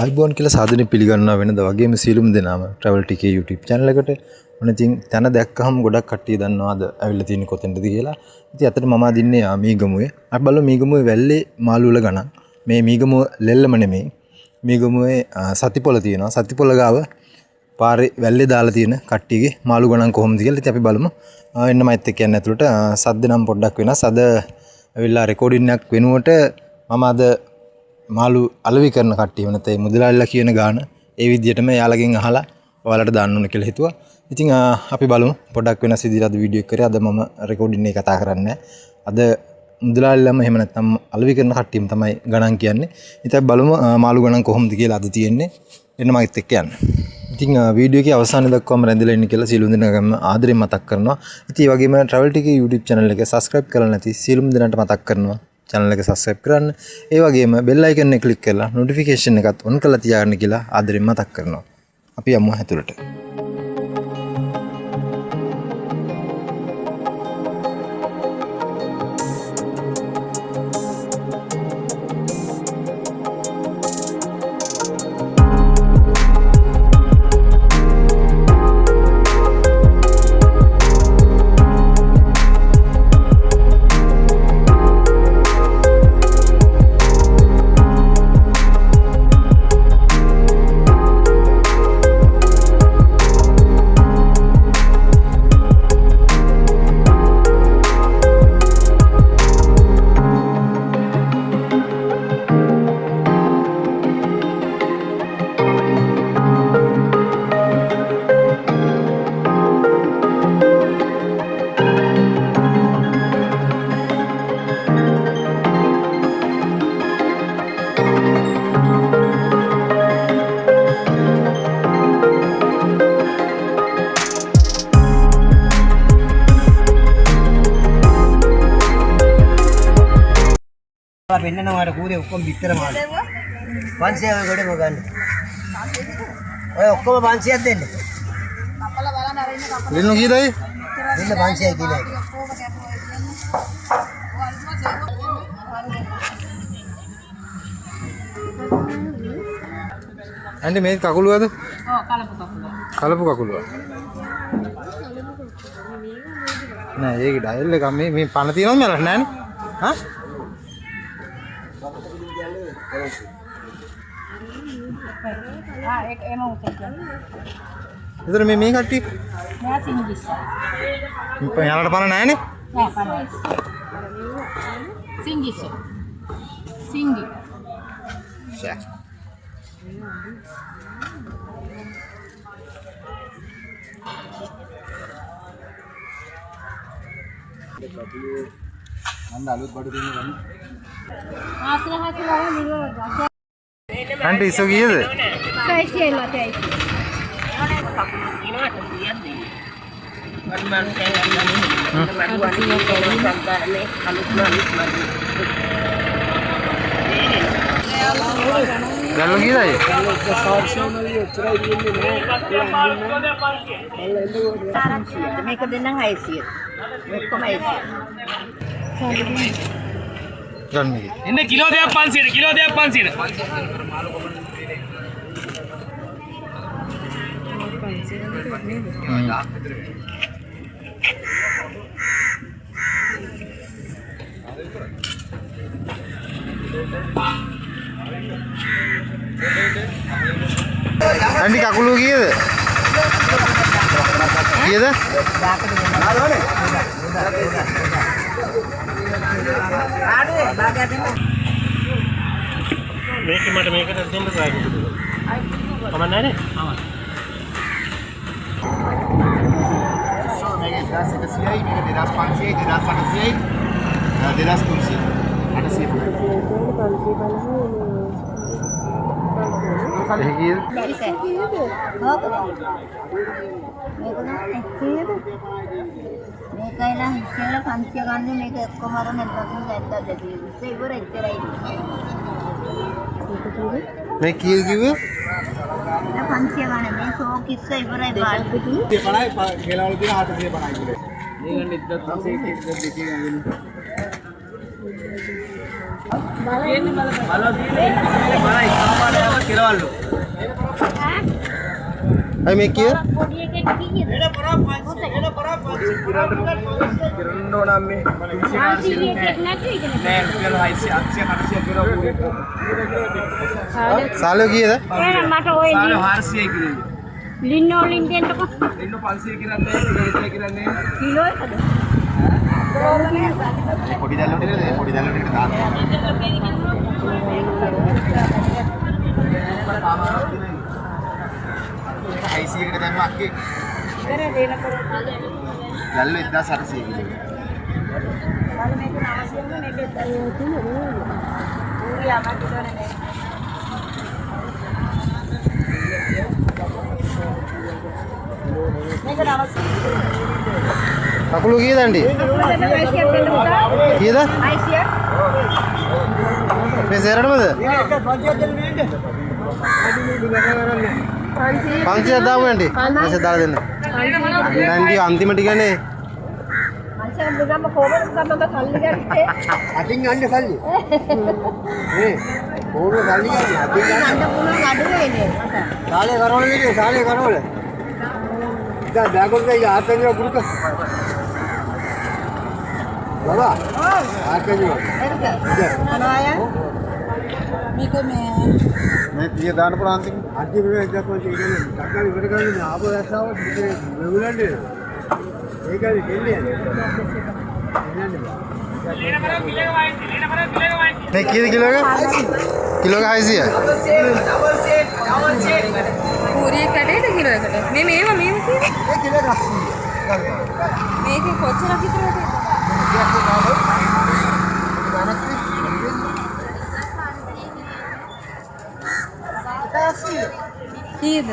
iBond කියලා සාධනෙ පිළිගන්නවා වෙනද වගේම සියලුම දෙනාම travel TK YouTube channel එකට මොන ඉතින් තැන දැක්කහම ගොඩක් කට්ටිය දන්නවාද ඇවිල්ලා තියෙන්නේ කොතෙන්ද කියලා. ඉතින් අතට මම අදින්නේ මීගමුවේ. අපි බලමු මීගමුවේ වැල්ලේ මාළු වල ගණන්. මේ මීගමුව ලෙල්ලම නෙමෙයි. මීගමුවේ සතිපොළ තියෙනවා. සතිපොළ ගාව පාරේ වැල්ලේ දාලා තියෙන කට්ටියගේ මාළු ගණන් කොහොමද කියලා ඉතින් අපි බලමු. එන්න මයිත් එක්ක යන්න ඇතුළට සද්ද නම් පොඩ්ඩක් වෙනස්. අද ඇවිල්ලා රෙකෝඩින් එකක් වෙනුවට මම අද මාළු අලෙවි කරන කට්ටිය වෙනත ඒ මුදලාලිලා කියන ගාන ඒ විදිහටම යාළගෙන් අහලා ඔයාලට දාන්න ඕන කියලා හිතුවා. ඉතින් අපි බලමු පොඩ්ඩක් වෙනස් විදිහට අද වීඩියෝ එක කරේ. අද මම රෙකෝඩින් එක කතා කරන්නේ. අද මුදලාලිලාම එහෙම නැත්නම් අලෙවි කරන කට්ටියම තමයි ගණන් කියන්නේ. ඉතින් අපි බලමු මාළු ගණන් කොහොමද කියලා අද තියෙන්නේ. එන්න මයිත් එක්ක යන්න. ඉතින් වීඩියෝ එකේ අවසානයේ දක්වාම රැඳිලා ඉන්න කියලා සියලුම දෙනාටම ආදරෙන් මතක් කරනවා. ඉතින් ඒ වගේම travel TK YouTube channel එක subscribe කරලා නැති සියලුම දෙනාට මතක් කරනවා. channel එක subscribe කරන්න. ඒ වගේම bell icon එක click කරලා notification එකත් on කරලා තියාගන්න කියලා ආදරෙන් මතක් කරනවා. අපි යමු ඇතුළට. වෙන්නනවාට කූරේ ඔක්කොම පිටර මාළු 500 ගොඩේම ගන්න. ඔය ඔක්කොම 500ක් දෙන්න. කපලා බලන්න අර ඉන්න කපලා. දෙන්න කීයදයි? දෙන්න 500 කිලෝ එක. අන්ටි මේ කකුලුවද? ඔව් කලපු කකුල. කලපු කකුලුව. නෑ ඒක ඩයල් එක මේ පණ තියෙනවද මලක් නෑනේ. හා? एक एम उतर इधर මේ කට්ටිය मैं सिंगिस ඉතින් යාලට පණ නැහැනේ मैं पाना सिंगिस सिंगी ෂෑ මම අලුත් බඩු දෙන්න ගන්න. आसरा हाथ वाला निरो අන්ටි ඉසෝ කීයද? पैसे लाते हैं දැල්ලු කීයදයි? මේක දෙන්නම් 600 ඔක්කොම 600 ගන්න මේක. ඉන්න කිලෝ දෙයක් 500 කිලෝ දෙයක් 500 අන්ටි කකුලුව කීයද? කීයද? මේක මට මේකට දෙන්න සාකච්ඡා කමක් නැහැ නේ සෝ මේක 1100යි මේක 2500යි 2800යි 2300 ඒ කීයද? මේකයිලා ඉස්සෙල්ලා 500 ගන්න මේක ඔක්කොම අරන් 1270 දෙකේ ඉවර ඉතරයි මේ කීයද කිව්වේ? 500 ගන්න මේ ෂෝක් ඉස්ස ඉවරයි බාල් 50යි ගෙලවල තියෙන 850 කිලෝ. මේක 1300 දෙකේ ගන්න. බලන්න බලන්න බලන්න බලයි සාමාන්‍යව කියලා ගෙවල්ලු. අයි මේ කිය පොඩි එකෙක් කීයද? කිරන්න ඕන අම්මේ. ආසී එකෙක් නැති ඉගෙන. නෑ රුපියල් 600 800 කියලා පූරේ. සාලෝ කීයද එහෙනම් මට ඔය සාල 400 කිරේ. ලින්නෝ ලින් දෙන්නකො. ඉන්න 500 කිරන්නේ කිලෝ කිරන්නේ. කිලෝ එකද? පොඩි දැල්ලට නේද පොඩි දැල්ලට දාන්න IC එකට දැම්ම අක්කේ කරේ දෙනකොට දැල්ල 1800 කිලෝ වල මේක අවශ්‍යම මේක තියෙන්නේ. ඌරිය අමට දොනේ නේ. මේක අවශ්‍ය. කකුළු කීයද ආන්ටි කීයද 500 මේ සේරටමද 500 දාමු ආන්ටි 500 දාලා දෙන්න ආන්ටි අන්තිම ටිකනේ මංසම් බුදම්ම කොහොමද ගන්නද සල්ලි ගත්තේ අතින් ගන්න සල්ලි. නේ ඕන සල්ලි ගන්න අතින් ගන්න. ගන්න පුළුවන් අඩු වෙන්නේ මට සාලේ කරවල නේ සාලේ කරවල. දැන් බෑගොත් ගියා ආතෙන්ව පුරුක. බබා ආතෙන්ව. මොනවාය මේක මේ මේ 30 දාන්න පුළුවන් අන්තිම අන්තිම එක කොහොමද කියන්නේ? ඩක්කල් ඉවර කරගෙන ආපහු ඇස්සාව මෙවුලන්නේ. ඒකයි දෙන්නේ. මේ කීයද කිලෝ එක කිලෝ එක 600 पूरी कटेද කිලෝ එකට මේ මේව කීයද ඒ කිලෝ 80. මේකේ කොච්චර විතරද කීයද